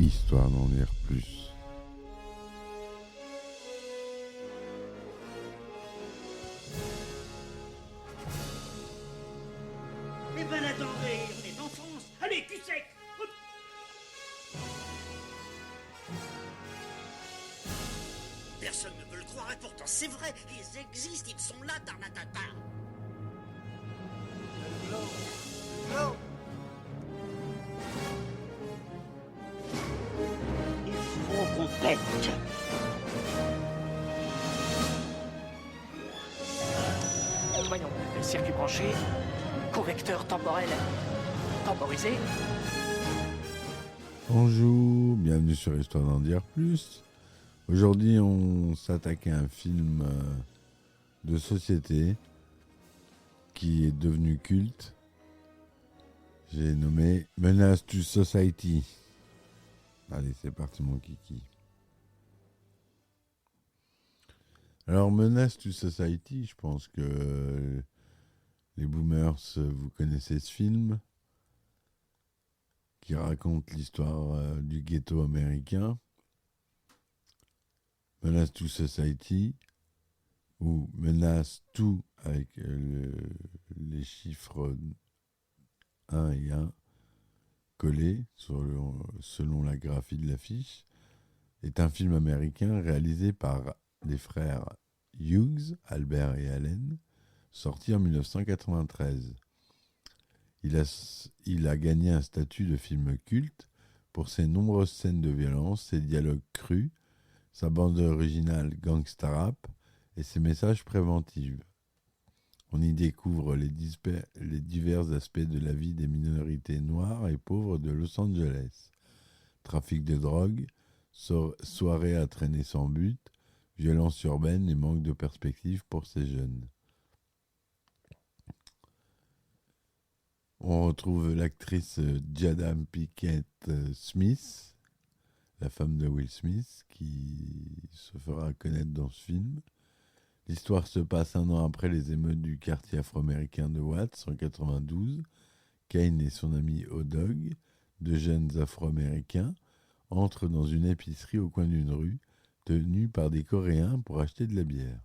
Histoire d'en dire plus. Eh ben attendez, on est en France. Allez, cul sec. Hop. Personne ne veut le croire et pourtant c'est vrai. Ils existent, ils sont là, Tarnatata. Il faut qu'on pète. Voyons, circuit branché, correcteur temporel temporisé. Bonjour, bienvenue sur Histoire d'en dire plus. Aujourd'hui, on s'attaque à un film de société qui est devenu culte. J'ai nommé Menace to Society. Allez, c'est parti mon kiki. Alors, Menace to Society, je pense que les boomers, vous connaissez ce film qui raconte l'histoire du ghetto américain. Menace to Society, ou Menace to avec les chiffres 1 et 1 collés selon la graphie de l'affiche, est un film américain réalisé par les frères Hughes, Albert et Allen, sorti en 1993. Il a gagné un statut de film culte pour ses nombreuses scènes de violence, ses dialogues crus, sa bande originale gangsta rap et ses messages préventifs. On y découvre les divers aspects de la vie des minorités noires et pauvres de Los Angeles. Trafic de drogue, soirées à traîner sans but, violence urbaine et manque de perspective pour ces jeunes. On retrouve l'actrice Jada Pinkett Smith, la femme de Will Smith, qui se fera connaître dans ce film. L'histoire se passe un an après les émeutes du quartier afro-américain de Watts en 92. Kane et son ami O-Dog, deux jeunes afro-américains, entrent dans une épicerie au coin d'une rue, tenue par des Coréens pour acheter de la bière.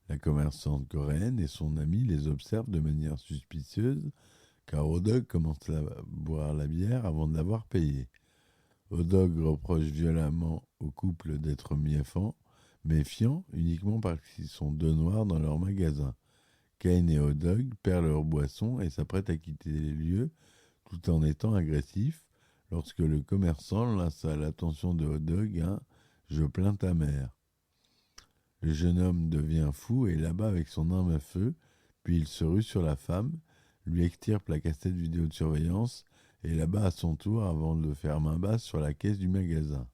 La commerçante coréenne et son ami les observent de manière suspicieuse, car O-Dog commence à boire la bière avant de l'avoir payée. O-Dog reproche violemment au couple d'être méfiants uniquement parce qu'ils sont deux noirs dans leur magasin. Kane et O-Dog perdent leur boisson et s'apprêtent à quitter les lieux tout en étant agressifs lorsque le commerçant lance à l'attention de O-Dog un « Je plains ta mère ». Le jeune homme devient fou et l'abat avec son arme à feu, puis il se rue sur la femme, lui extirpe la cassette vidéo de surveillance et l'abat à son tour avant de faire main basse sur la caisse du magasin.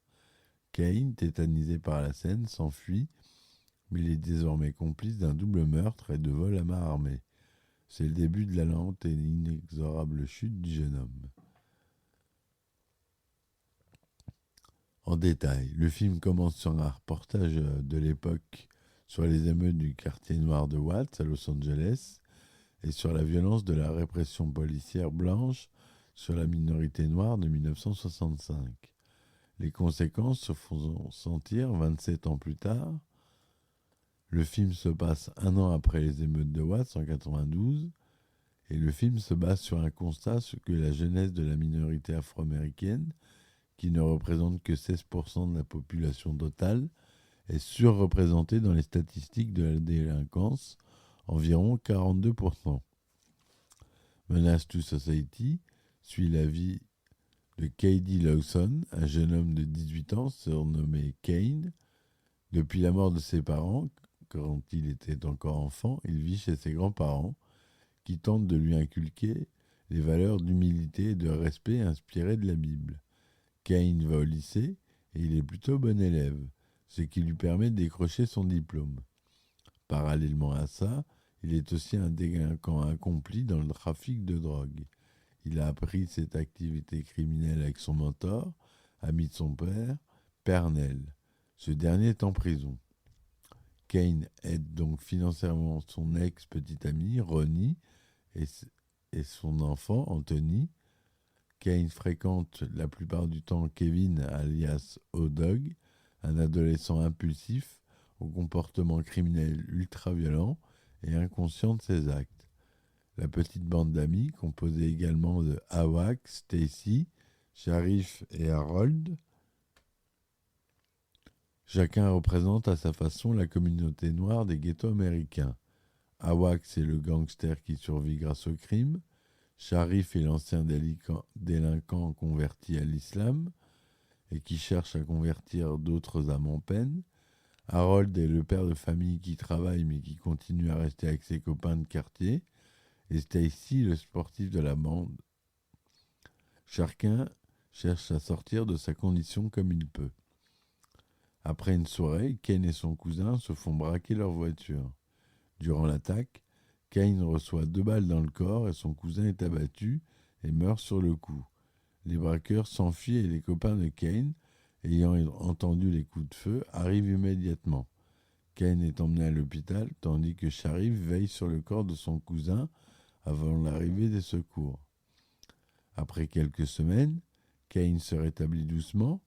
Kane, tétanisé par la scène, s'enfuit, mais il est désormais complice d'un double meurtre et de vol à main armée. C'est le début de la lente et inexorable chute du jeune homme. En détail, le film commence sur un reportage de l'époque sur les émeutes du quartier noir de Watts à Los Angeles et sur la violence de la répression policière blanche sur la minorité noire de 1965. Les conséquences se font sentir 27 ans plus tard. Le film se passe un an après les émeutes de Watts en 92 et le film se base sur un constat que la jeunesse de la minorité afro-américaine, qui ne représente que 16% de la population totale, est surreprésentée dans les statistiques de la délinquance, environ 42%. Menace to Society suit la vie de Cady Lawson, un jeune homme de 18 ans surnommé Kane. Depuis la mort de ses parents, quand il était encore enfant, il vit chez ses grands-parents qui tentent de lui inculquer les valeurs d'humilité et de respect inspirées de la Bible. Kane va au lycée et il est plutôt bon élève, ce qui lui permet de décrocher son diplôme. Parallèlement à ça, il est aussi un délinquant accompli dans le trafic de drogue. Il a appris cette activité criminelle avec son mentor, ami de son père, Pernell. Ce dernier est en prison. Kane aide donc financièrement son ex-petite amie, Ronnie, et son enfant, Anthony. Kane fréquente la plupart du temps Kevin, alias O-Dog, un adolescent impulsif, au comportement criminel ultra-violent et inconscient de ses actes. La petite bande d'amis, composée également de Hawk, Stacy, Sharif et Harold, chacun représente à sa façon la communauté noire des ghettos américains. Hawk, c'est le gangster qui survit grâce au crime. Sharif est l'ancien délinquant converti à l'islam et qui cherche à convertir d'autres âmes en peine. Harold est le père de famille qui travaille mais qui continue à rester avec ses copains de quartier. Et Stacy, le sportif de la bande. Chacun cherche à sortir de sa condition comme il peut. Après une soirée, Kane et son cousin se font braquer leur voiture. Durant l'attaque, Kane reçoit 2 balles dans le corps et son cousin est abattu et meurt sur le coup. Les braqueurs s'enfuient et les copains de Kane, ayant entendu les coups de feu, arrivent immédiatement. Kane est emmené à l'hôpital tandis que Sharif veille sur le corps de son cousin avant l'arrivée des secours. Après quelques semaines, Kane se rétablit doucement.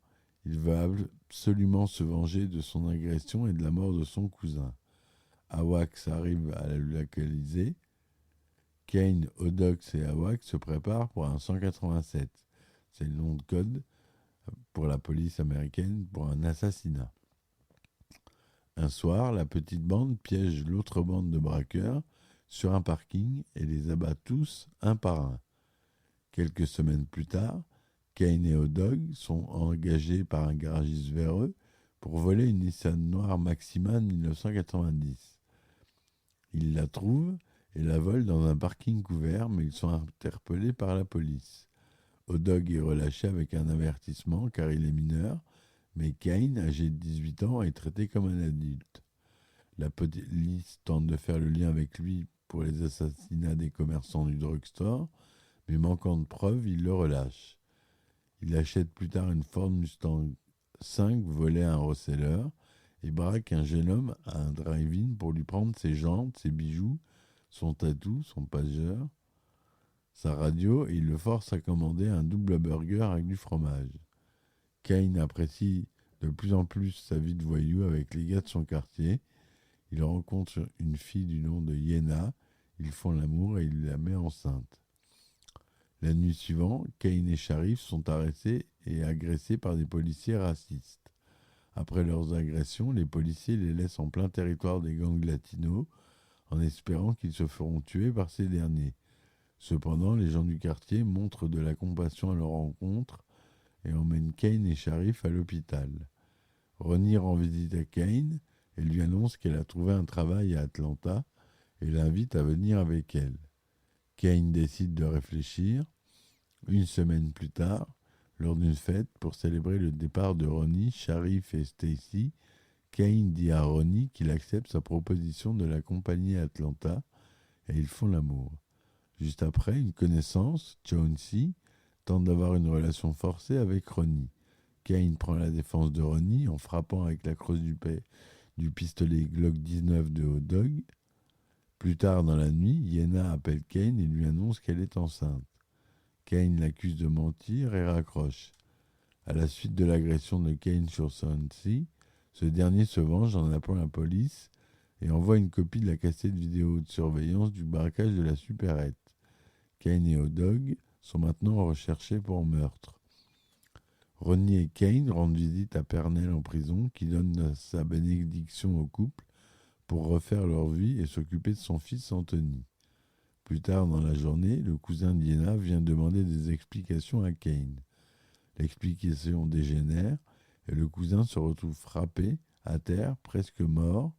Il veut absolument se venger de son agression et de la mort de son cousin. Awax arrive à le localiser. Kane, Odox et Awax se préparent pour un 187. C'est le nom de code pour la police américaine pour un assassinat. Un soir, la petite bande piège l'autre bande de braqueurs sur un parking et les abat tous un par un. Quelques semaines plus tard, Kane et O-Dog sont engagés par un garagiste véreux pour voler une Nissan noire Maxima 1990. Ils la trouvent et la volent dans un parking couvert, mais ils sont interpellés par la police. O-Dog est relâché avec un avertissement car il est mineur, mais Kane, âgé de 18 ans, est traité comme un adulte. La police tente de faire le lien avec lui pour les assassinats des commerçants du drugstore, mais manquant de preuves, il le relâche. Il achète plus tard une Ford Mustang 5 volée à un reseller et braque un jeune homme à un drive-in pour lui prendre ses jantes, ses bijoux, son tatou, son pager, sa radio et il le force à commander un double burger avec du fromage. Kane apprécie de plus en plus sa vie de voyou avec les gars de son quartier. Il rencontre une fille du nom de Yena, ils font l'amour et il la met enceinte. La nuit suivante, Kane et Sharif sont arrêtés et agressés par des policiers racistes. Après leurs agressions, les policiers les laissent en plein territoire des gangs latinos en espérant qu'ils se feront tuer par ces derniers. Cependant, les gens du quartier montrent de la compassion à leur rencontre et emmènent Kane et Sharif à l'hôpital. Ronnie rend visite à Kane et lui annonce qu'elle a trouvé un travail à Atlanta et l'invite à venir avec elle. Kane décide de réfléchir. Une semaine plus tard, lors d'une fête pour célébrer le départ de Ronnie, Sharif et Stacy, Kane dit à Ronnie qu'il accepte sa proposition de l'accompagner à Atlanta et ils font l'amour. Juste après, une connaissance, Chauncey, tente d'avoir une relation forcée avec Ronnie. Kane prend la défense de Ronnie en frappant avec la crosse du pistolet Glock 19 de O-Dog. Plus tard dans la nuit, Yena appelle Kane et lui annonce qu'elle est enceinte. Kane l'accuse de mentir et raccroche. À la suite de l'agression de Kane sur Chauncey, ce dernier se venge en appelant la police et envoie une copie de la cassette vidéo de surveillance du braquage de la supérette. Kane et O-Dog sont maintenant recherchés pour meurtre. Ronnie et Kane rendent visite à Pernell en prison qui donne sa bénédiction au couple pour refaire leur vie et s'occuper de son fils Anthony. Plus tard dans la journée, le cousin d'Iena vient demander des explications à Kane. L'explication dégénère et le cousin se retrouve frappé, à terre, presque mort,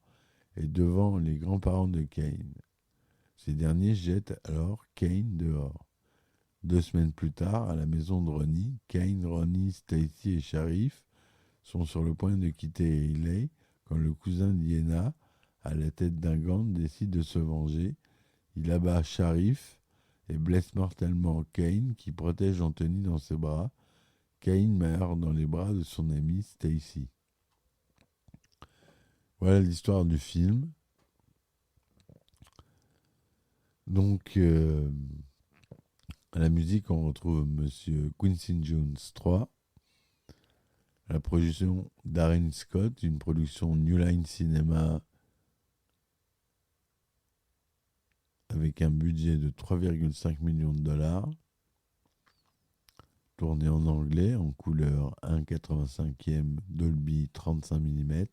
et devant les grands-parents de Kane. Ces derniers jettent alors Kane dehors. 2 semaines plus tard, à la maison de Ronnie, Kane, Ronnie, Stacy et Sharif sont sur le point de quitter Hayley quand le cousin d'Iena, à la tête d'un gang, décide de se venger. Il abat Sharif et blesse mortellement Kane qui protège Anthony dans ses bras. Kane meurt dans les bras de son amie Stacy. Voilà l'histoire du film. Donc, À la musique, on retrouve Monsieur Quincy Jones 3. À la production Darren Scott, une production New Line Cinema avec un budget de 3,5 millions de dollars. Tourné en anglais, en couleur 1,85e Dolby 35 mm,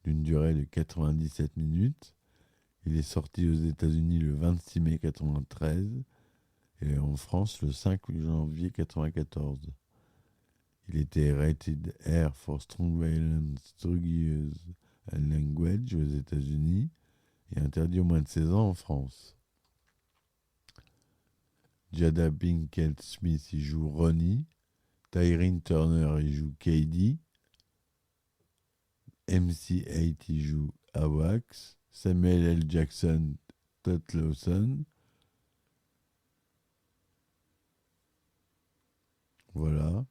d'une durée de 97 minutes. Il est sorti aux États-Unis le 26 mai 1993 et en France le 5 janvier 1994. Il était rated R for Strong Violence, Drug Use and Language aux États-Unis et interdit aux moins de 16 ans en France. Jada Pinkett Smith y joue Ronnie, Tyrone Turner y joue Katie, MC8 y joue Awax, Samuel L. Jackson, Todd Lawson. Voilà.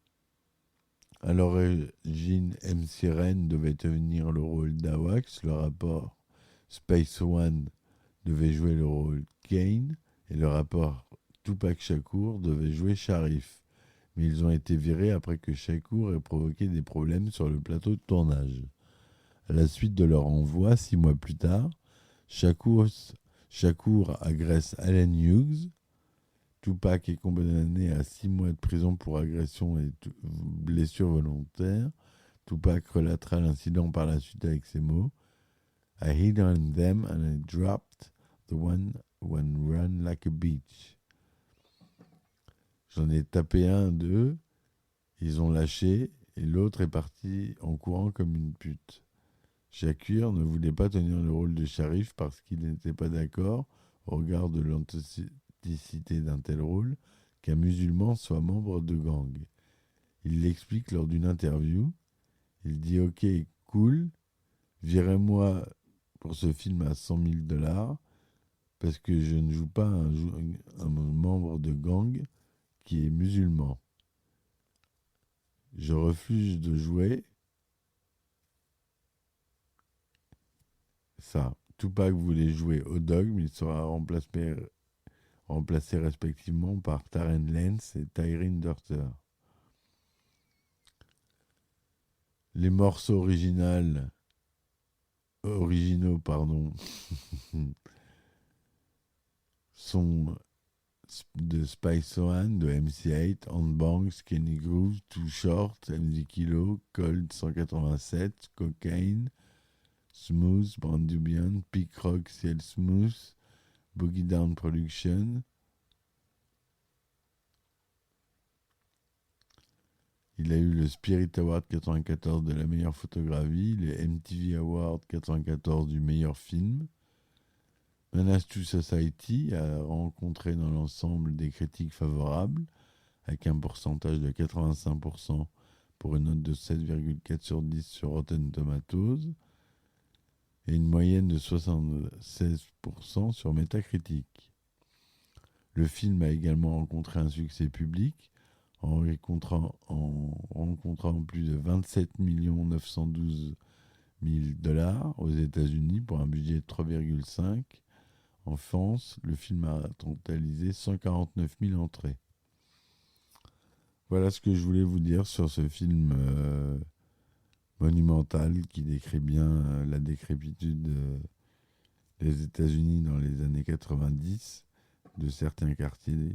À l'origine, MC Ren devait tenir le rôle d'Awax, le rapport Space One devait jouer le rôle Kane et le rapport Tupac Shakur devait jouer Sharif. Mais ils ont été virés après que Shakur ait provoqué des problèmes sur le plateau de tournage. À la suite de leur envoi, 6 mois plus tard, Shakur agresse Allen Hughes. Tupac est condamné à 6 mois de prison pour agression et blessure volontaire. Tupac relatera l'incident par la suite avec ces mots. I hit on them and I dropped the one run like a bitch. J'en ai tapé un d'eux, ils ont lâché et l'autre est parti en courant comme une pute. Shakur ne voulait pas tenir le rôle de Sharif parce qu'il n'était pas d'accord, au regard de l'authenticité d'un tel rôle, qu'un musulman soit membre de gang. Il l'explique lors d'une interview. Il dit « Ok, cool, virez-moi pour ce film à 100 000 $ parce que je ne joue pas un membre de gang qui est musulman. Je refuse de jouer ça. Tupac voulait jouer Hot Dog, mais il sera remplacé respectivement par Taryn Lance et Tyrone Dorter. Les morceaux originaux, sont de Spice One, de MC8, On Bang, Skinny Groove, Too Short, MD Kilo, Cold 187, Cocaine, Smooth, Brandubian, Peak Rock, Ciel Smooth, Boogie Down Production. Il a eu le Spirit Award 94 de la meilleure photographie, le MTV Award 94 du meilleur film. Menace to Society a rencontré dans l'ensemble des critiques favorables, avec un pourcentage de 85% pour une note de 7,4 sur 10 sur Rotten Tomatoes et une moyenne de 76% sur Metacritic. Le film a également rencontré un succès public en rencontrant plus de 27 912 000 $ aux États-Unis pour un budget de 3,5. En France, le film a totalisé 149 000 entrées. Voilà ce que je voulais vous dire sur ce film monumental qui décrit bien la décrépitude des États-Unis dans les années 90, de certains quartiers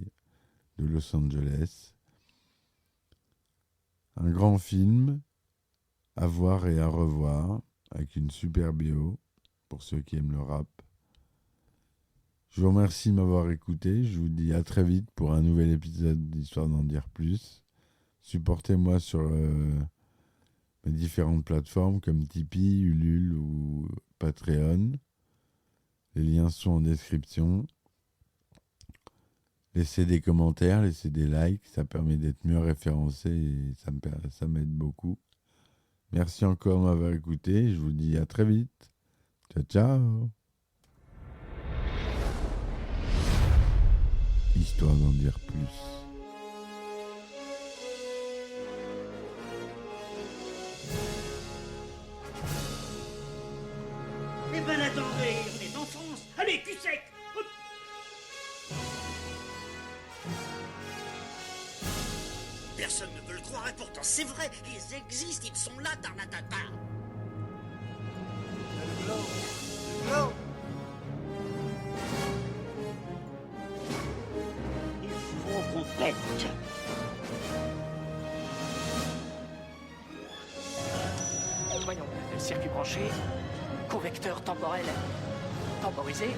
de Los Angeles. Un grand film à voir et à revoir, avec une super bio pour ceux qui aiment le rap. Je vous remercie de m'avoir écouté. Je vous dis à très vite pour un nouvel épisode d'Histoire d'en dire plus. Supportez-moi sur mes différentes plateformes comme Tipeee, Ulule ou Patreon. Les liens sont en description. Laissez des commentaires, laissez des likes. Ça permet d'être mieux référencé et ça m'aide beaucoup. Merci encore de m'avoir écouté. Je vous dis à très vite. Ciao, ciao. Histoire d'en dire plus. Eh ben attendez, on est en France. Allez, cul sec. Hop. Personne ne veut le croire et pourtant c'est vrai, ils existent, ils sont là, Tarnatata. Le globe. Le globe. Il faut qu'on pète. Voyons, circuit branché, convecteur temporel temporisé,